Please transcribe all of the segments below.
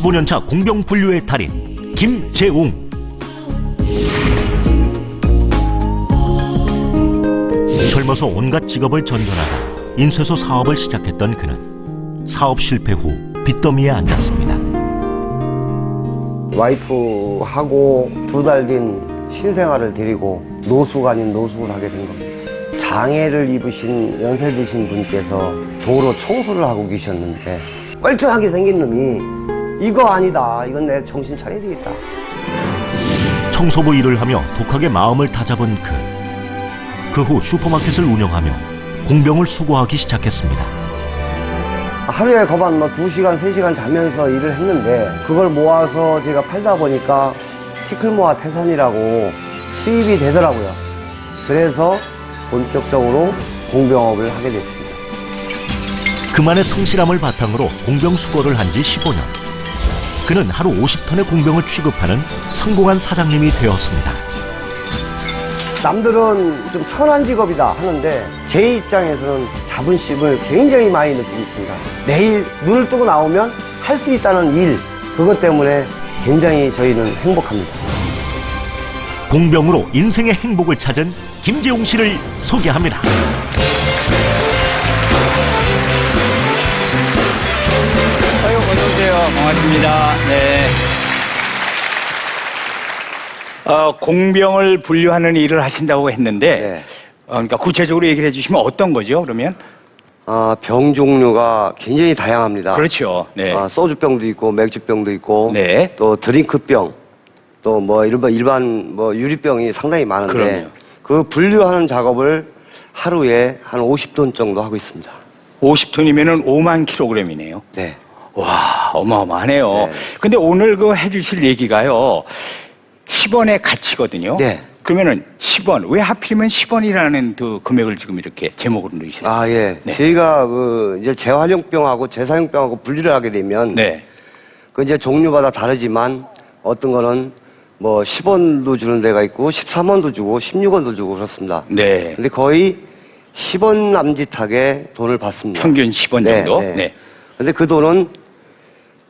15년차 공병 분류의 달인 김재웅. 젊어서 온갖 직업을 전전하다 인쇄소 사업을 시작했던 그는 사업 실패 후 빚더미에 앉았습니다. 와이프하고 2달 된 신생아를 데리고 노숙 아닌 노숙을 하게 된 겁니다. 장애를 입으신 연세 드신 분께서 도로 청소를 하고 계셨는데 멀쩡하게 생긴 놈이 이거 아니다, 이건 내 정신 차려야 되겠다. 청소부 일을 하며 독하게 마음을 다잡은 그 후 슈퍼마켓을 운영하며 공병을 수거하기 시작했습니다. 하루에 거반 2시간, 3시간 자면서 일을 했는데 그걸 모아서 제가 팔다 보니까 티클모아 태산이라고 수입이 되더라고요. 그래서 본격적으로 공병업을 하게 됐습니다. 그만의 성실함을 바탕으로 공병 수거를 한 지 15년. 그는 하루 50톤의 공병을 취급하는 성공한 사장님이 되었습니다. 남들은 좀 천한 직업이다 하는데 제 입장에서는 자부심을 굉장히 많이 느끼고 있습니다. 내일 눈을 뜨고 나오면 할 수 있다는 일, 그것 때문에 굉장히 저희는 행복합니다. 공병으로 인생의 행복을 찾은 김재웅 씨를 소개합니다. 어서 오세요. 반갑습니다. 네. 공병을 분류하는 일을 하신다고 했는데, 네. 그러니까 구체적으로 얘기를 해주시면 어떤 거죠, 그러면? 병 종류가 굉장히 다양합니다. 그렇죠. 네. 소주병도 있고 맥주병도 있고 네. 또 드링크병, 또 뭐 일반 유리병이 상당히 많은데 그럼요. 그 분류하는 작업을 하루에 한 50톤 정도 하고 있습니다. 50톤이면은 5만 킬로그램이네요. 네. 와, 어마어마하네요. 네. 근데 오늘 그 해주실 얘기가요, 10원의 가치거든요. 네. 그러면은 10원, 왜 하필이면 10원이라는 그 금액을 지금 이렇게 제목으로 넣으셨어요? 예. 네. 저희가 이제 재활용병하고 재사용병하고 분리를 하게 되면 네. 그 이제 종류마다 다르지만 어떤 거는 10원도 주는 데가 있고 13원도 주고 16원도 주고 그렇습니다. 네. 근데 거의 10원 남짓하게 돈을 받습니다. 평균 10원 네, 정도? 네. 네. 근데 그 돈은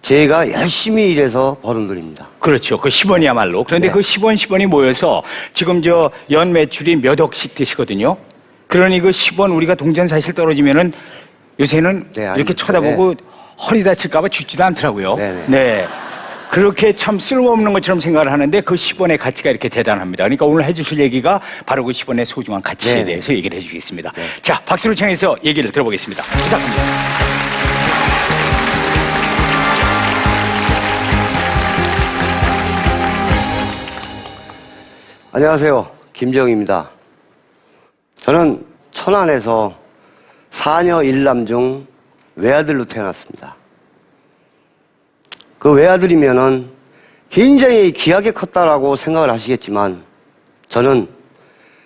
제가 열심히 일해서 버는 돈입니다. 그렇죠. 그 10원이야말로. 그런데 네. 그 10원이 모여서 지금 연 매출이 몇 억씩 되시거든요. 그러니 그 10원 우리가 동전사실 떨어지면은 요새는 네, 이렇게 쳐다보고 허리 다칠까봐 죽지도 않더라고요. 네. 네. 그렇게 참 쓸모없는 것처럼 생각을 하는데 그 10원의 가치가 이렇게 대단합니다. 그러니까 오늘 해주실 얘기가 바로 그 10원의 소중한 가치에 네. 대해서 얘기를 해주시겠습니다. 네. 자, 박수를 청해서 얘기를 들어보겠습니다. 부탁합니다. 안녕하세요. 김재웅입니다. 저는 천안에서 4녀 1남 중 외아들로 태어났습니다. 그 외아들이면은 굉장히 귀하게 컸다라고 생각을 하시겠지만 저는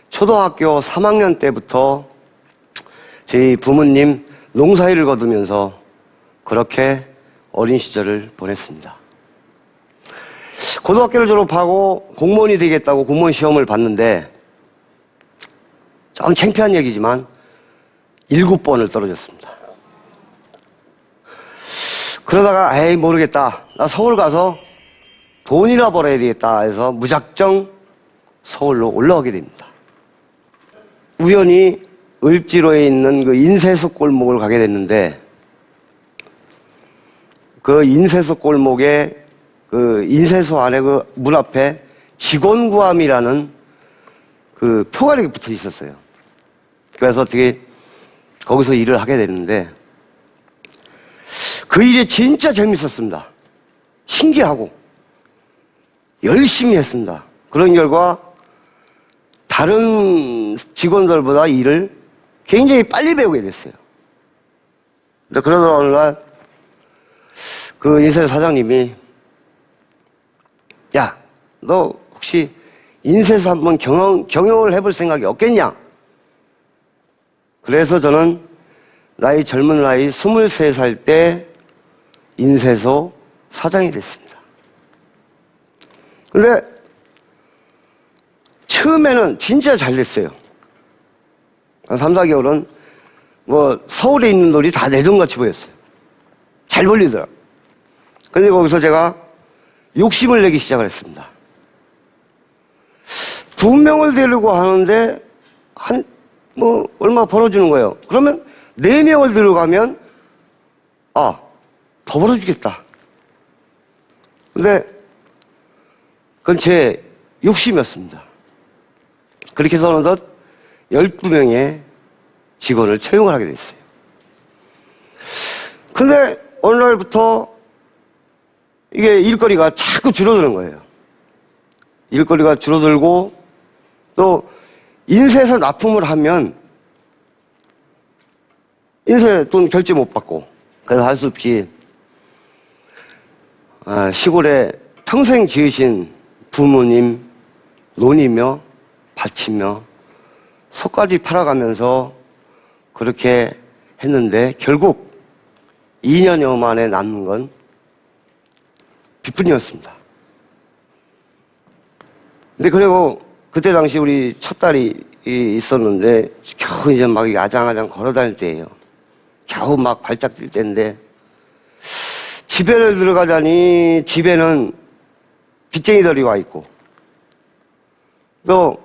초등학교 3학년 때부터 저희 부모님 농사일을 거두면서 그렇게 어린 시절을 보냈습니다. 고등학교를 졸업하고 공무원이 되겠다고 공무원 시험을 봤는데 좀 창피한 얘기지만 7번을 떨어졌습니다. 그러다가 에이 모르겠다, 나 서울 가서 돈이나 벌어야 되겠다 해서 무작정 서울로 올라오게 됩니다. 우연히 을지로에 있는 그 인쇄소 골목을 가게 됐는데 그 인쇄소 골목에 그 인쇄소 안에 그 문 앞에 직원 구함이라는 그 표가 이렇게 붙어 있었어요. 그래서 어떻게 거기서 일을 하게 됐는데 그 일이 진짜 재밌었습니다. 신기하고 열심히 했습니다. 그런 결과 다른 직원들보다 일을 굉장히 빨리 배우게 됐어요. 근데 그러던 어느 날 그 인쇄소 사장님이 야, 너 혹시 인쇄소 한번 경영을 해볼 생각이 없겠냐? 그래서 저는 젊은 나이 23살 때 인쇄소 사장이 됐습니다. 근데 처음에는 진짜 잘 됐어요. 한 3, 4개월은 서울에 있는 돌이 다 내 돈같이 보였어요. 잘 벌리더라고요. 근데 거기서 제가 욕심을 내기 시작을 했습니다. 2명을 데리고 하는데 얼마 벌어주는 거예요. 그러면 4명을 데려가면 더 벌어주겠다. 근데 그건 제 욕심이었습니다. 그렇게 해서 어느덧 12명의 직원을 채용을 하게 됐어요. 근데 어느 날부터 이게 일거리가 자꾸 줄어드는 거예요. 일거리가 줄어들고 또 인쇄해서 납품을 하면 인쇄 돈 결제 못 받고, 그래서 할 수 없이 시골에 평생 지으신 부모님 논이며 밭이며 속까지 팔아가면서 그렇게 했는데 결국 2년여 만에 남는 건 빚뿐이었습니다. 근데 그리고 그때 당시 우리 첫딸이 있었는데 겨우 이제 막 아장아장 걸어다닐 때예요. 겨우 막 발작 뛸 때인데 집에를 들어가자니 집에는 빚쟁이들이 와 있고 또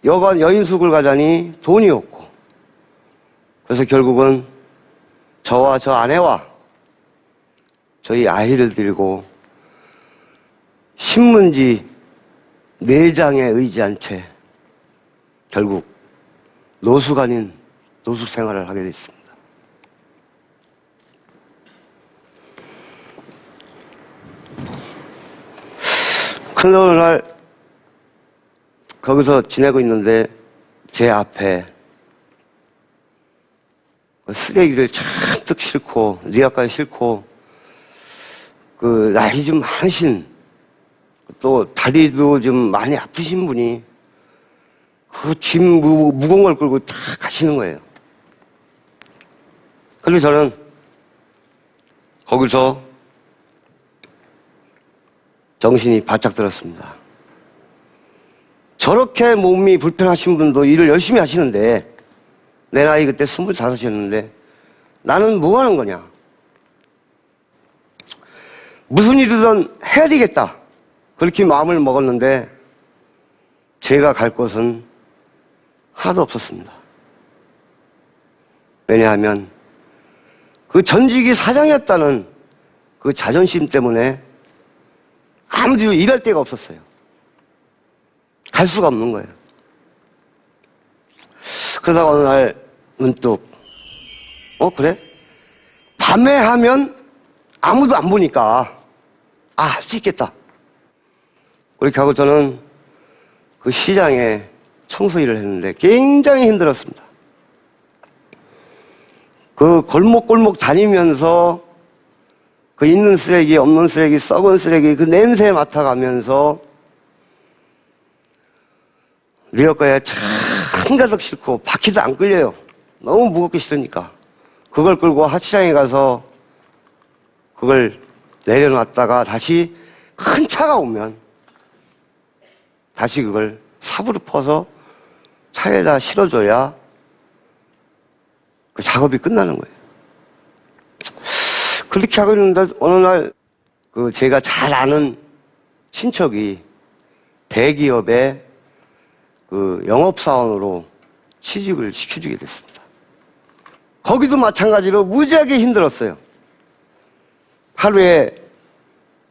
여관 여인숙을 가자니 돈이 없고 그래서 결국은 저와 저 아내와 저희 아이를 들고 신문지 4장에 의지한 채 결국 노숙 아닌 노숙 생활을 하게 됐습니다. 그런데 어느 날 거기서 지내고 있는데 제 앞에 쓰레기를 잔뜩 싣고 니아까지 싣고 그 나이 좀 많으신 또 다리도 좀 많이 아프신 분이 그 짐 무거운 걸 끌고 다 가시는 거예요. 그래서 저는 거기서 정신이 바짝 들었습니다. 저렇게 몸이 불편하신 분도 일을 열심히 하시는데 내 나이 그때 25이었는데 나는 뭐 하는 거냐. 무슨 일이든 해야 되겠다. 그렇게 마음을 먹었는데 제가 갈 곳은 하나도 없었습니다. 왜냐하면 그 전직이 사장이었다는 그 자존심 때문에 아무도 일할 데가 없었어요. 갈 수가 없는 거예요. 그러다가 어느 날 문득 그래? 밤에 하면 아무도 안 보니까 할 수 있겠다. 그렇게 하고 저는 그 시장에 청소 일을 했는데 굉장히 힘들었습니다. 그 골목골목 다니면서 그 있는 쓰레기, 없는 쓰레기, 썩은 쓰레기 그 냄새 맡아가면서 리어카에 한 가득 싣고 바퀴도 안 끌려요. 너무 무겁게 싫으니까. 그걸 끌고 하치장에 가서 그걸 내려놨다가 다시 큰 차가 오면 다시 그걸 삽으로 퍼서 차에다 실어줘야 그 작업이 끝나는 거예요. 그렇게 하고 있는데 어느 날 그 제가 잘 아는 친척이 대기업에 그 영업사원으로 취직을 시켜주게 됐습니다. 거기도 마찬가지로 무지하게 힘들었어요. 하루에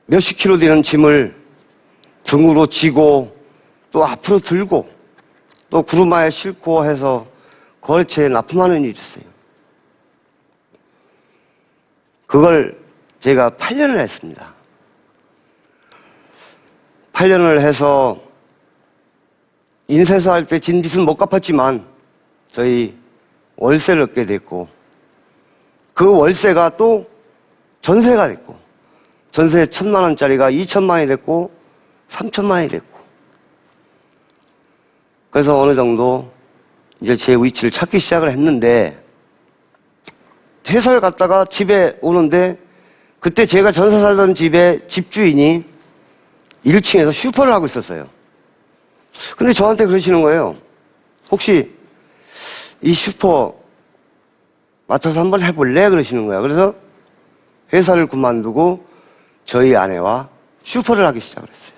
몇십 킬로 되는 짐을 등으로 지고 또 앞으로 들고 또 구루마에 싣고 해서 거래처에 납품하는 일이 있어요. 그걸 제가 8년을 했습니다. 8년을 해서 인쇄소 할 때 진 빚은 못 갚았지만 저희 월세를 얻게 됐고 그 월세가 또 전세가 됐고 전세 1,000만 원짜리가 2,000만 원이 됐고 3,000만 원이 됐고 그래서 어느 정도 이제 제 위치를 찾기 시작을 했는데 회사를 갔다가 집에 오는데 그때 제가 전세 살던 집의 집주인이 1층에서 슈퍼를 하고 있었어요. 근데 저한테 그러시는 거예요. 혹시 이 슈퍼 맡아서 한번 해볼래? 그러시는 거야. 그래서 회사를 그만두고 저희 아내와 슈퍼를 하기 시작을 했어요.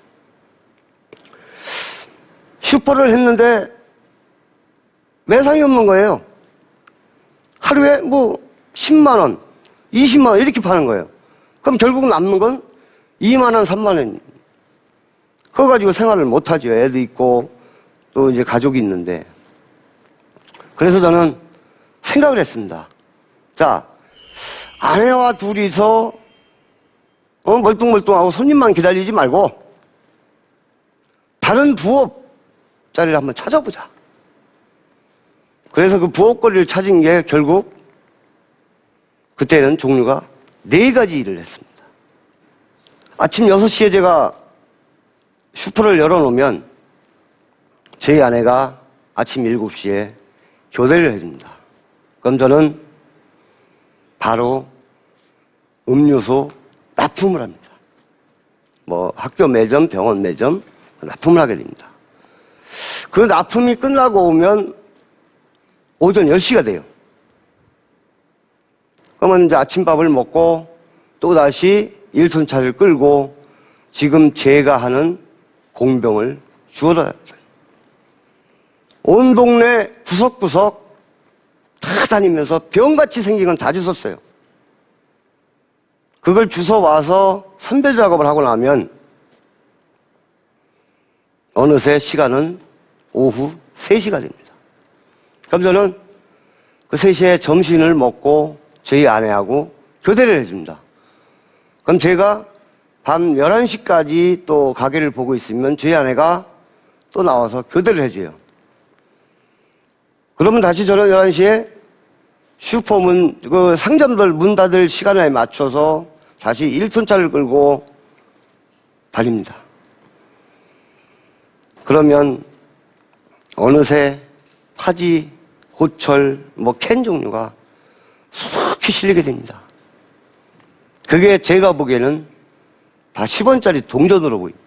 슈퍼를 했는데 매상이 없는 거예요. 하루에 뭐 10만 원, 20만 원 이렇게 파는 거예요. 그럼 결국 남는 건 2만 원, 3만 원. 그거 가지고 생활을 못 하죠. 애도 있고 또 이제 가족이 있는데. 그래서 저는 생각을 했습니다. 자, 아내와 둘이서 멀뚱멀뚱하고 손님만 기다리지 말고 다른 부업 자리를 한번 찾아보자. 그래서 그 부업거리를 찾은 게 결국 그때는 종류가 4가지 일을 했습니다. 아침 6시에 제가 슈퍼를 열어놓으면 저희 아내가 아침 7시에 교대를 해줍니다. 그럼 저는 바로 음료수 납품을 합니다. 뭐 학교 매점, 병원 매점 납품을 하게 됩니다. 그 납품이 끝나고 오면 오전 10시가 돼요. 그러면 이제 아침밥을 먹고 또다시 1톤차를 끌고 지금 제가 하는 공병을 주워다 온 동네 구석구석 다 다니면서 병같이 생긴 건 다 주웠어요. 그걸 주워와서 선별 작업을 하고 나면 어느새 시간은 오후 3시가 됩니다. 그럼 저는 그 3시에 점심을 먹고 저희 아내하고 교대를 해줍니다. 그럼 제가 밤 11시까지 또 가게를 보고 있으면 저희 아내가 또 나와서 교대를 해줘요. 그러면 다시 저는 11시에 슈퍼문, 그 상점들 문 닫을 시간에 맞춰서 다시 1톤차를 끌고 달립니다. 그러면 어느새 파지, 고철, 뭐 캔 종류가 수북히 실리게 됩니다. 그게 제가 보기에는 다 10원짜리 동전으로 보입니다.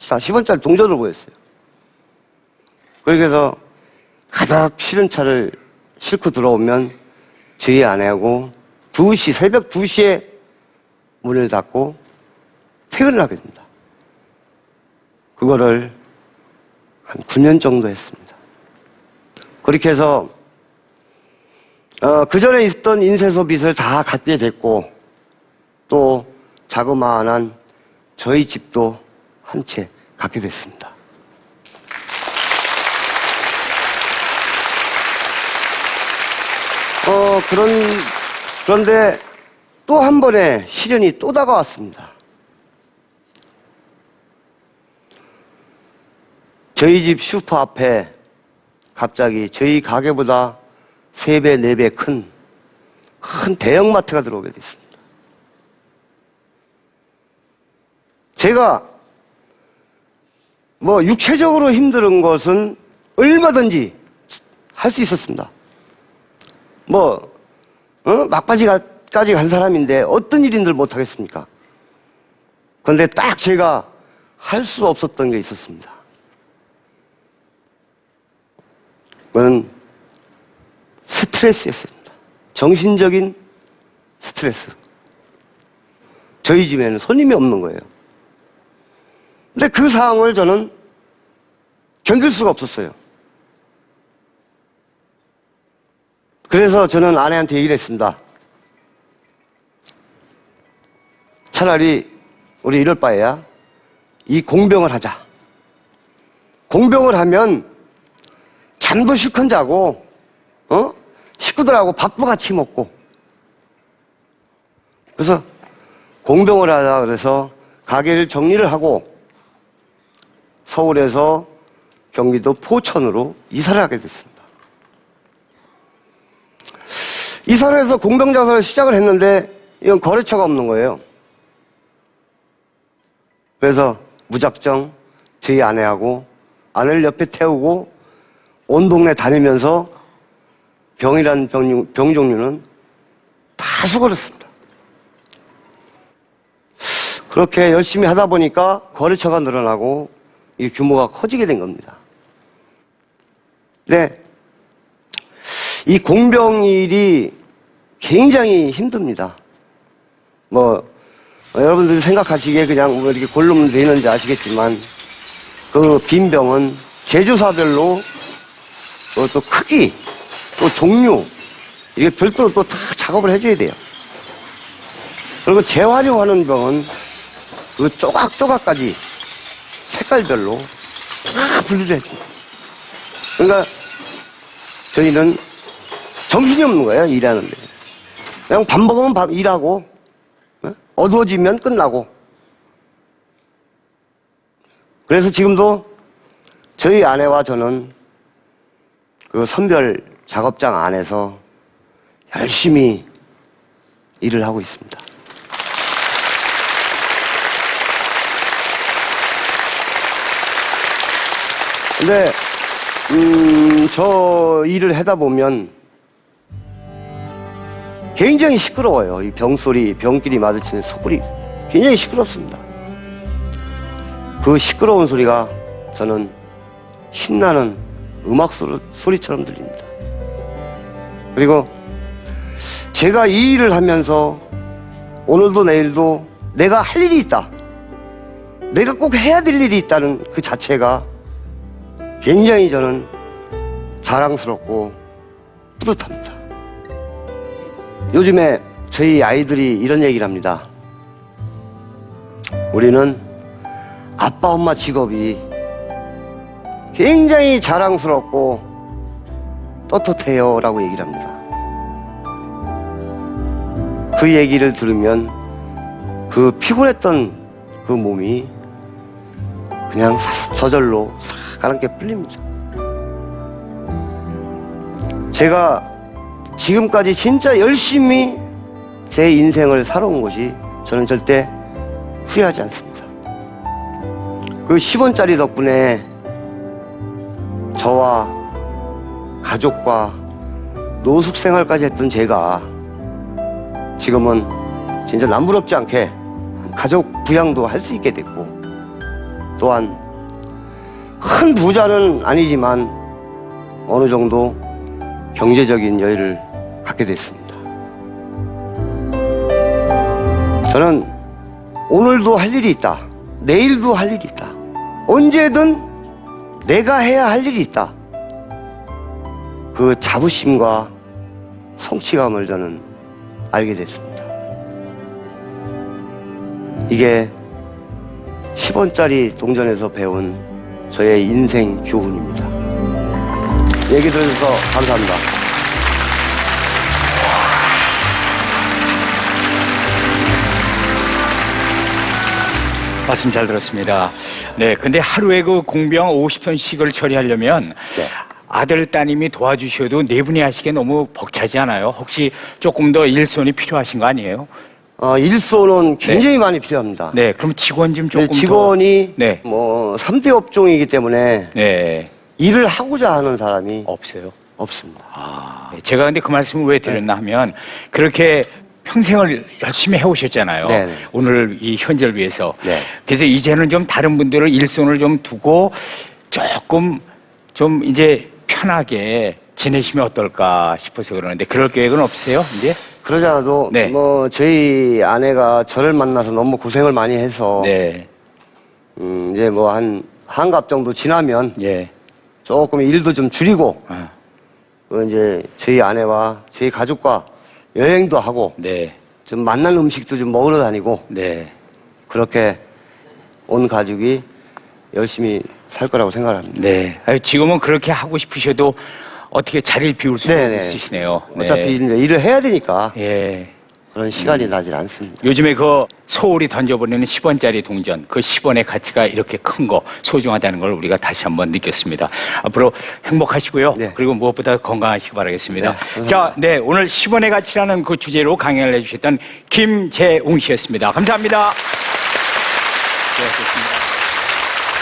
다 10원짜리 동전으로 보였어요. 그래서 가득 실은 차를 싣고 들어오면 저희 아내하고 2시, 새벽 2시에 문을 닫고 퇴근을 하게 됩니다. 그거를 한 9년 정도 했습니다. 그렇게 해서 그 전에 있던 인쇄소 빚을 다 갚게 됐고 또 자그마한 저희 집도 한 채 갖게 됐습니다. 그런데 또 한 번의 시련이 또 다가왔습니다. 저희 집 슈퍼 앞에 갑자기 저희 가게보다 3배, 4배 큰 대형마트가 들어오게 됐습니다. 제가 뭐 육체적으로 힘든 것은 얼마든지 할 수 있었습니다. 막바지까지 간 사람인데 어떤 일인들 못하겠습니까? 그런데 딱 제가 할 수 없었던 게 있었습니다. 그건 스트레스였습니다. 정신적인 스트레스. 저희 집에는 손님이 없는 거예요. 근데 그 상황을 저는 견딜 수가 없었어요. 그래서 저는 아내한테 얘기를 했습니다. 차라리 우리 이럴 바에야 이 공병을 하자. 공병을 하면 잠도 실컷 자고 식구들하고 밥도 같이 먹고. 그래서 공병을 하자 그래서 가게를 정리를 하고 서울에서 경기도 포천으로 이사를 하게 됐습니다. 이사를 해서 공병장사를 시작을 했는데 이건 거래처가 없는 거예요. 그래서 무작정 저희 아내하고 아내를 옆에 태우고 온 동네 다니면서 병이라는 병 종류는 다 수거했습니다. 그렇게 열심히 하다 보니까 거래처가 늘어나고 이 규모가 커지게 된 겁니다. 네. 이 공병일이 굉장히 힘듭니다. 여러분들이 생각하시기에 그냥 뭐 이렇게 골르면 되는지 아시겠지만 그 빈 병은 제조사별로 또 크기, 또 종류 이게 별도로 또 다 작업을 해줘야 돼요. 그리고 재활용하는 병은 그 조각조각까지 색깔별로 다 분류를 해줍니다. 그러니까 저희는 정신이 없는 거예요, 일하는데. 그냥 밥 먹으면 밥 일하고, 어두워지면 끝나고. 그래서 지금도 저희 아내와 저는 그 선별 작업장 안에서 열심히 일을 하고 있습니다. 근데 저 일을 하다 보면 굉장히 시끄러워요. 이 병소리, 병끼리 마주치는 소리 굉장히 시끄럽습니다. 그 시끄러운 소리가 저는 신나는 음악 소리처럼 들립니다. 그리고 제가 이 일을 하면서 오늘도 내일도 내가 할 일이 있다, 내가 꼭 해야 될 일이 있다는 그 자체가 굉장히 저는 자랑스럽고 뿌듯합니다. 요즘에 저희 아이들이 이런 얘기를 합니다. 우리는 아빠 엄마 직업이 굉장히 자랑스럽고 떳떳해요 라고 얘기를 합니다. 그 얘기를 들으면 그 피곤했던 그 몸이 그냥 저절로 가볍게 풀립니다. 제가 지금까지 진짜 열심히 제 인생을 살아온 것이 저는 절대 후회하지 않습니다. 그 10원짜리 덕분에 저와 가족과 노숙 생활까지 했던 제가 지금은 진짜 남부럽지 않게 가족 부양도 할 수 있게 됐고, 또한 큰 부자는 아니지만 어느 정도 경제적인 여유를 갖게 됐습니다. 저는 오늘도 할 일이 있다, 내일도 할 일이 있다, 언제든 내가 해야 할 일이 있다, 그 자부심과 성취감을 저는 알게 됐습니다. 이게 10원짜리 동전에서 배운 저의 인생 교훈입니다. 얘기 들어주셔서 감사합니다. 말씀 잘 들었습니다. 네, 근데 하루에 그 공병 50톤씩을 처리하려면 네. 아들, 따님이 도와주셔도 네 분이 하시기에 너무 벅차지 않아요? 혹시 조금 더 일손이 필요하신 거 아니에요? 일손은 굉장히 많이 필요합니다. 네, 그럼 직원 좀 조금 직원이 네. 뭐 3대 업종이기 때문에 네, 일을 하고자 하는 사람이 없어요. 없습니다. 네, 제가 근데 그 말씀을 왜 드렸나 하면 그렇게 평생을 열심히 해오셨잖아요. 네네. 오늘 이 현재를 위해서. 네. 그래서 이제는 좀 다른 분들은 일손을 좀 두고 조금 좀 이제 편하게 지내시면 어떨까 싶어서 그러는데 그럴 계획은 없으세요? 이제? 그러지 않아도 네. 뭐 저희 아내가 저를 만나서 너무 고생을 많이 해서 네. 이제 뭐 한 한갑 정도 지나면 예. 조금 일도 좀 줄이고 아, 이제 저희 아내와 저희 가족과 여행도 하고 네. 좀 맛난 음식도 좀 먹으러 다니고 네. 그렇게 온 가족이 열심히 살 거라고 생각합니다. 네. 아유, 지금은 그렇게 하고 싶으셔도 어떻게 자리를 비울 수 네네. 있으시네요. 네. 어차피 이제 일을 해야 되니까 예. 그런 시간이 나질 않습니다. 요즘에 그 소울이 던져버리는 10원짜리 동전, 그 10원의 가치가 이렇게 큰 거, 소중하다는 걸 우리가 다시 한번 느꼈습니다. 앞으로 행복하시고요. 네. 그리고 무엇보다 건강하시기 바라겠습니다. 네, 자, 네. 오늘 10원의 가치라는 그 주제로 강연을 해주셨던 김재웅 씨였습니다. 감사합니다. 네, 좋습니다.